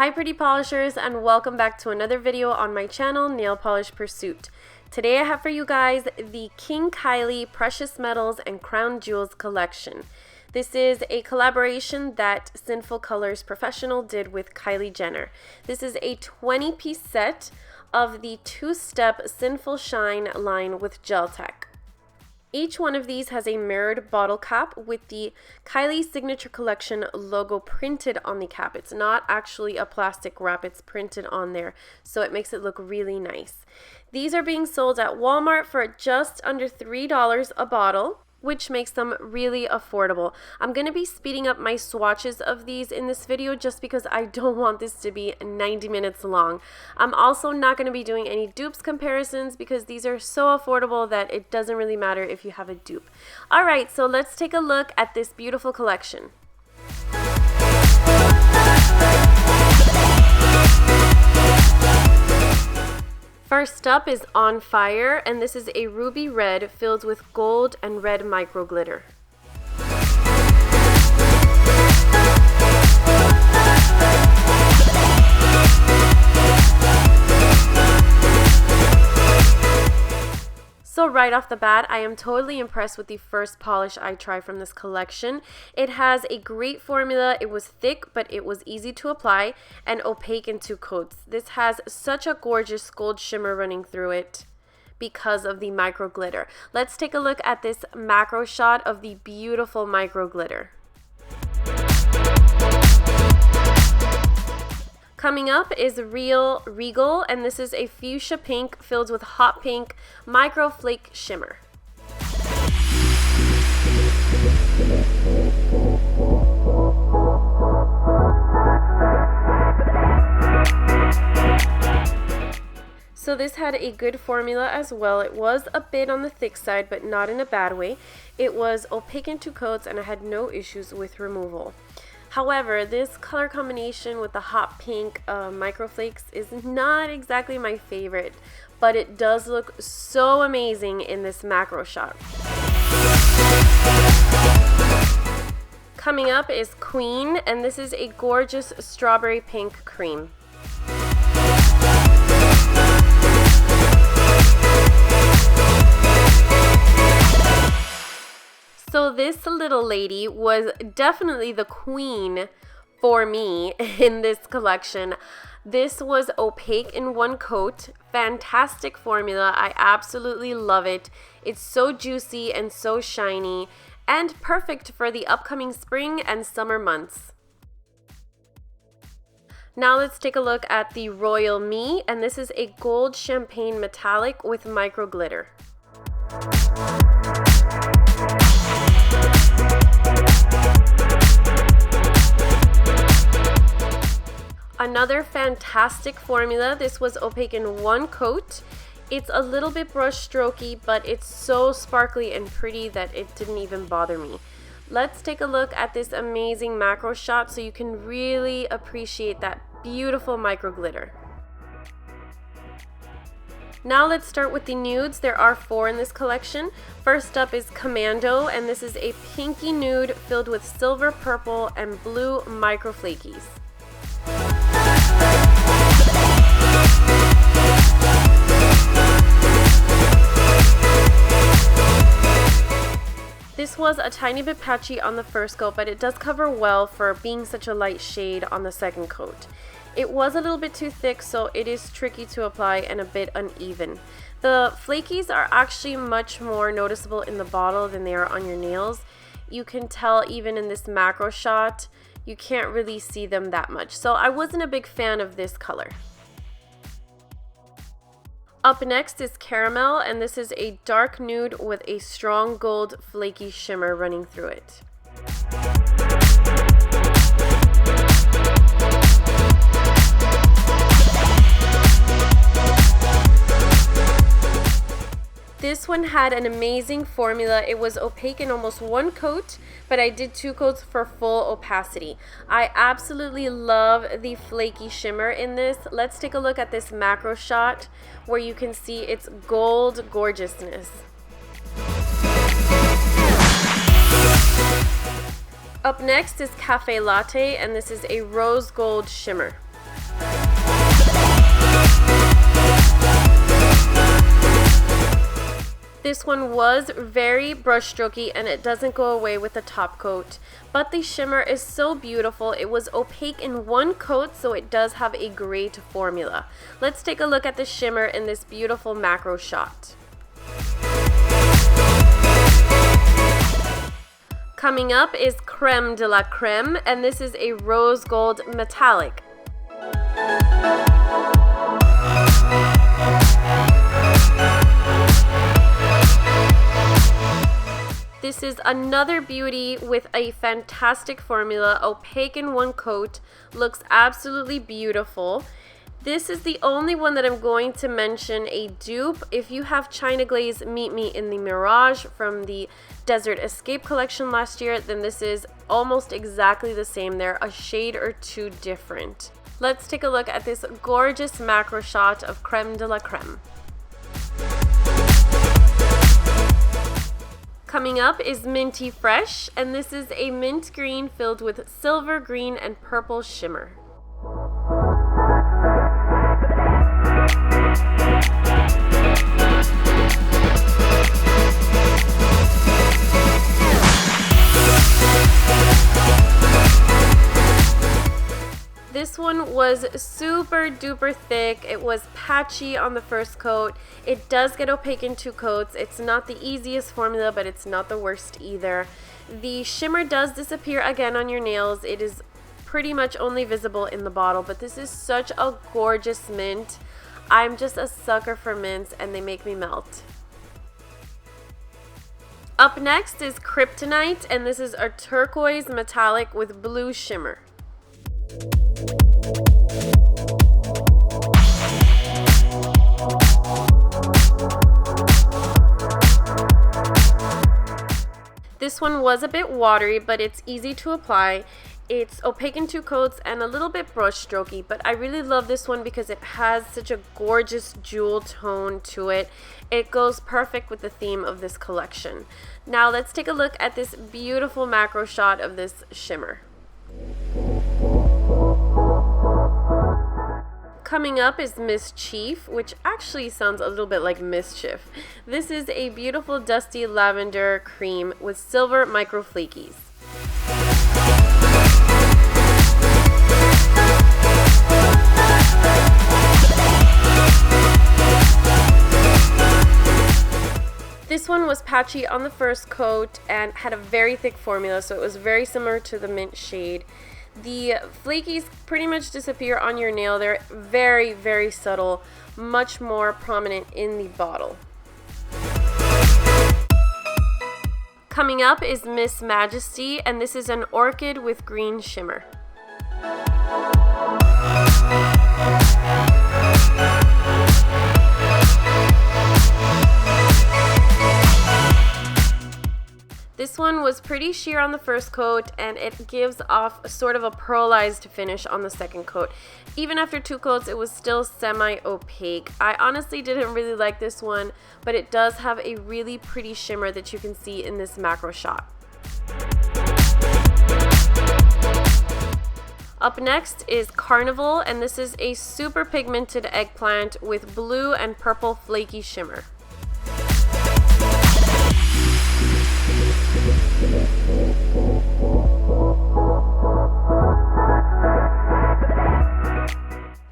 Hi pretty polishers, and welcome back to another video on my channel, Nail Polish Pursuit. Today I have for you guys the King Kylie Precious Metals and Crown Jewels collection. This is a collaboration that SinfulColors Professional did with Kylie Jenner. This is a 20-piece set of the two-step Sinful Shine line with gel tech. Each one of these has a mirrored bottle cap with the Kylie Signature Collection logo printed on the cap. It's not actually a plastic wrap, it's printed on there, so it makes it look really nice. These are being sold at Walmart for just under $3 a bottle, which makes them really affordable. I'm going to be speeding up my swatches of these in this video just because I don't want this to be 90 minutes long. I'm also not going to be doing any dupes comparisons because these are so affordable that it doesn't really matter if you have a dupe. Alright, so let's take a look at this beautiful collection. First up is On Fyre, and this is a ruby red filled with gold and red micro glitter. So right off the bat, I am totally impressed with the first polish I tried from this collection. It has a great formula. It was thick, but it was easy to apply and opaque in 2 coats. This has such a gorgeous gold shimmer running through it because of the micro glitter. Let's take a look at this macro shot of the beautiful micro glitter. Coming up is Regal, and this is a fuchsia pink filled with hot pink micro flake shimmer. So this had a good formula as well. It was a bit on the thick side, but not in a bad way. It was opaque in 2 coats, and I had no issues with removal. However, this color combination with the hot pink microflakes is not exactly my favorite, but it does look so amazing in this macro shot. Coming up is Kween, and this is a gorgeous strawberry pink cream. So this little lady was definitely the queen for me in this collection. This was opaque in 1 coat, fantastic formula. I absolutely love it. It's so juicy and so shiny and perfect for the upcoming spring and summer months. Now let's take a look at the Royal Me, and this is a gold champagne metallic with micro glitter. Another fantastic formula. This was opaque in 1 coat. It's a little bit brush strokey, but it's so sparkly and pretty that it didn't even bother me. Let's take a look at this amazing macro shot so you can really appreciate that beautiful micro glitter. Now let's start with the nudes. There are 4 in this collection. First up is Commando, and this is a pinky nude filled with silver, purple, and blue micro flakies. This was a tiny bit patchy on the first coat, but it does cover well for being such a light shade on the second coat. It was a little bit too thick, so it is tricky to apply and a bit uneven. The flakies are actually much more noticeable in the bottle than they are on your nails. You can tell even in this macro shot, you can't really see them that much. So I wasn't a big fan of this color. Up next is Caramel, and this is a dark nude with a strong gold flaky shimmer running through it. This one had an amazing formula. It was opaque in almost 1 coat, but I did 2 coats for full opacity. I absolutely love the flaky shimmer in this. Let's take a look at this macro shot where you can see its gold gorgeousness. Up next is Kafé Latte, and this is a rose gold shimmer. This one was very brush strokey and it doesn't go away with the top coat, but the shimmer is so beautiful. It was opaque in one coat, so it does have a great formula. Let's take a look at the shimmer in this beautiful macro shot. Coming up is Creme De La Creme, and this is a rose gold metallic. This is another beauty with a fantastic formula, opaque in one coat, looks absolutely beautiful. This is the only one that I'm going to mention a dupe. If you have China Glaze Meet Me in the Mirage from the Desert Escape collection last year, then this is almost exactly the same. They're a shade or two different. Let's take a look at this gorgeous macro shot of Creme De La Creme. Coming up is Minty Fresh, and this is a mint green filled with silver, green, and purple shimmer. This one was super duper thick. It was patchy on the first coat. It does get opaque in two coats. It's not the easiest formula, but it's not the worst either. The shimmer does disappear again on your nails. It is pretty much only visible in the bottle, but this is such a gorgeous mint. I'm just a sucker for mints and they make me melt. Up next is Kryptonite, and this is a turquoise metallic with blue shimmer. This one was a bit watery, but it's easy to apply. It's opaque in two coats and a little bit brush strokey, but I really love this one because it has such a gorgeous jewel tone to it. It goes perfect with the theme of this collection. Now let's take a look at this beautiful macro shot of this shimmer. Coming up is Mischeif, which actually sounds a little bit like mischief. This is a beautiful dusty lavender cream with silver micro flakies. This one was patchy on the first coat and had a very thick formula, so it was very similar to the mint shade. The flakies pretty much disappear on your nail. They're very, very subtle, much more prominent in the bottle. Coming up is Miss Majesty, and this is an orchid with green shimmer. This one was pretty sheer on the first coat and it gives off a sort of a pearlized finish on the second coat. Even after two coats, it was still semi-opaque. I honestly didn't really like this one, but it does have a really pretty shimmer that you can see in this macro shot. Up next is Carnival, and this is a super pigmented eggplant with blue and purple flaky shimmer.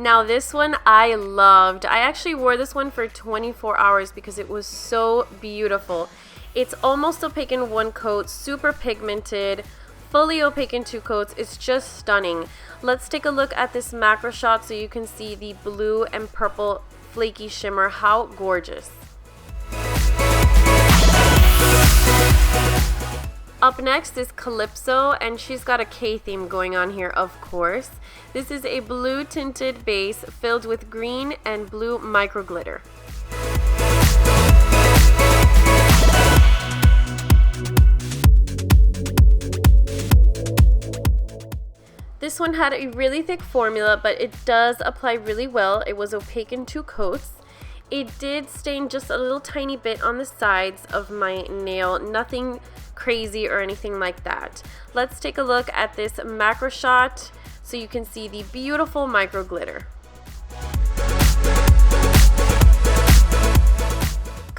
Now this one I loved. I actually wore this one for 24 hours because it was so beautiful. It's almost opaque in one coat, super pigmented, fully opaque in two coats. It's just stunning. Let's take a look at this macro shot so you can see the blue and purple flaky shimmer. How gorgeous. Up next is Calypso, and she's got a K theme going on here, of course. This is a blue tinted base filled with green and blue micro glitter. This one had a really thick formula, but it does apply really well. It was opaque in two coats. It did stain just a little tiny bit on the sides of my nail, nothing crazy or anything like that. Let's take a look at this macro shot so you can see the beautiful micro glitter.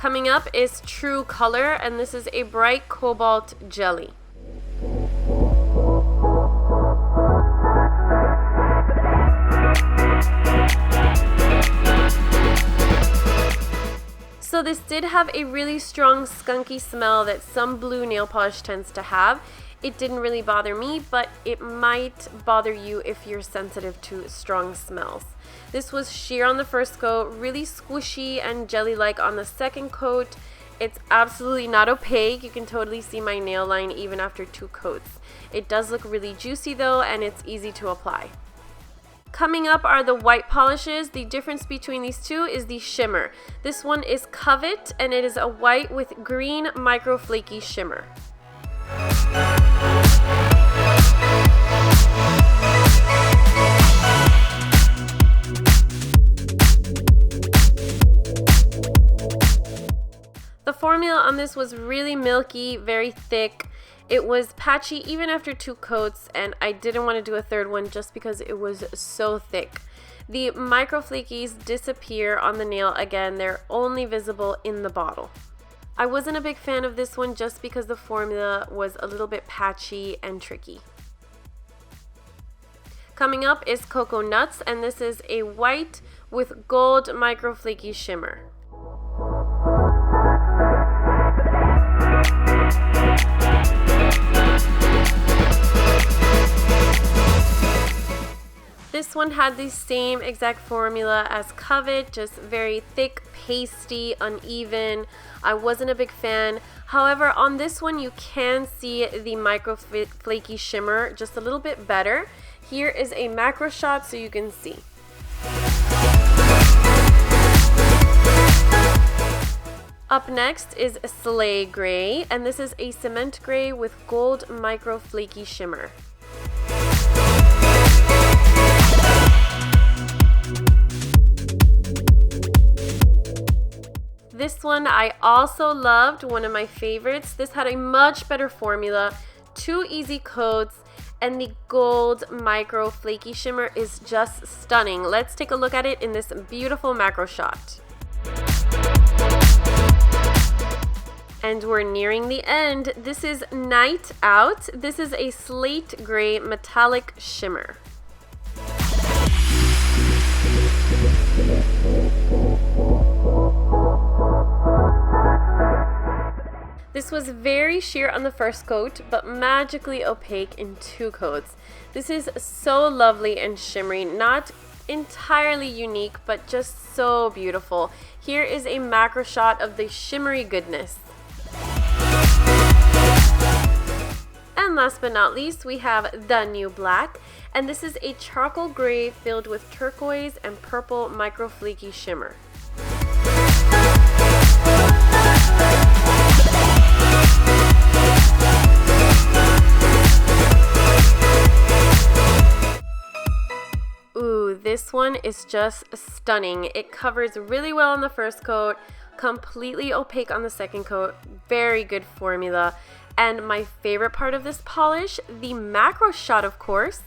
Coming up is True Color, and this is a bright cobalt jelly. So this did have a really strong skunky smell that some blue nail polish tends to have. It didn't really bother me, but it might bother you if you're sensitive to strong smells. This was sheer on the first coat, really squishy and jelly-like on the second coat. It's absolutely not opaque. You can totally see my nail line even after 2 coats. It does look really juicy though, and it's easy to apply. Coming up are the white polishes. The difference between these two is the shimmer. This one is Covet, and it is a white with green micro flaky shimmer. The formula on this was really milky, very thick. It was patchy even after 2 coats, and I didn't want to do a third one just because it was so thick. The micro flakies disappear on the nail again. They're only visible in the bottle. I wasn't a big fan of this one just because the formula was a little bit patchy and tricky. Coming up is Coco-Nuts, and this is a white with gold micro flaky shimmer. This one had the same exact formula as Covet, just very thick, pasty, uneven. I wasn't a big fan. However, on this one you can see the micro flaky shimmer just a little bit better. Here is a macro shot so you can see. Up next is Slate Gray, and this is a cement gray with gold micro flaky shimmer. This one I also loved, one of my favorites. This had a much better formula, 2 easy coats, and the gold micro flaky shimmer is just stunning. Let's take a look at it in this beautiful macro shot. And we're nearing the end. This is Night Out. This is a slate gray metallic shimmer. This was very sheer on the first coat, but magically opaque in 2 coats. This is so lovely and shimmery, not entirely unique, but just so beautiful. Here is a macro shot of the shimmery goodness. And last but not least, we have the New Black, and this is a charcoal gray filled with turquoise and purple micro flaky shimmer. Ooh, this one is just stunning. It covers really well on the first coat, completely opaque on the second coat, very good formula. And my favorite part of this polish, the macro shot, of course.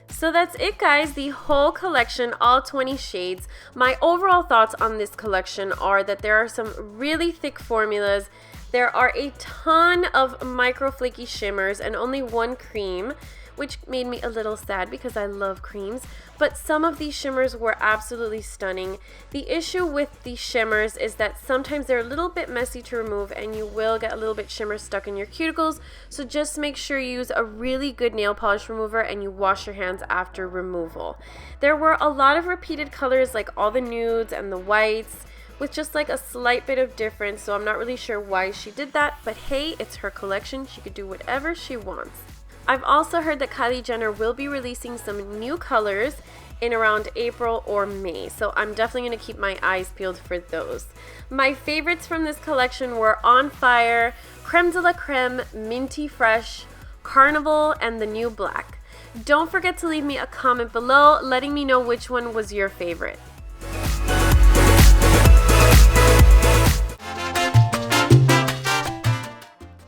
So that's it, guys, the whole collection, all 20 shades. My overall thoughts on this collection are that there are some really thick formulas. There are a ton of micro flaky shimmers and only 1 cream, which made me a little sad because I love creams, but some of these shimmers were absolutely stunning. The issue with the shimmers is that sometimes they're a little bit messy to remove and you will get a little bit shimmer stuck in your cuticles, so just make sure you use a really good nail polish remover and you wash your hands after removal. There were a lot of repeated colors, like all the nudes and the whites, with just like a slight bit of difference, so I'm not really sure why she did that, but hey, it's her collection. She could do whatever she wants. I've also heard that Kylie Jenner will be releasing some new colors in around April or May, so I'm definitely going to keep my eyes peeled for those. My favorites from this collection were On Fyre, Creme De La Creme, Minty Fresh, Carnival, and the New Black. Don't forget to leave me a comment below letting me know which one was your favorite.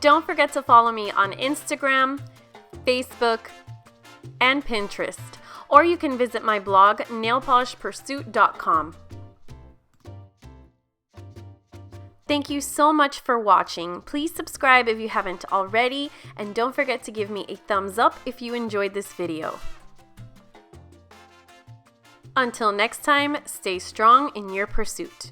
Don't forget to follow me on Instagram, Facebook, and Pinterest. or you can visit my blog, nailpolishpursuit.com. Thank you so much for watching. Please subscribe if you haven't already, and don't forget to give me a thumbs up if you enjoyed this video. Until next time, stay strong in your pursuit.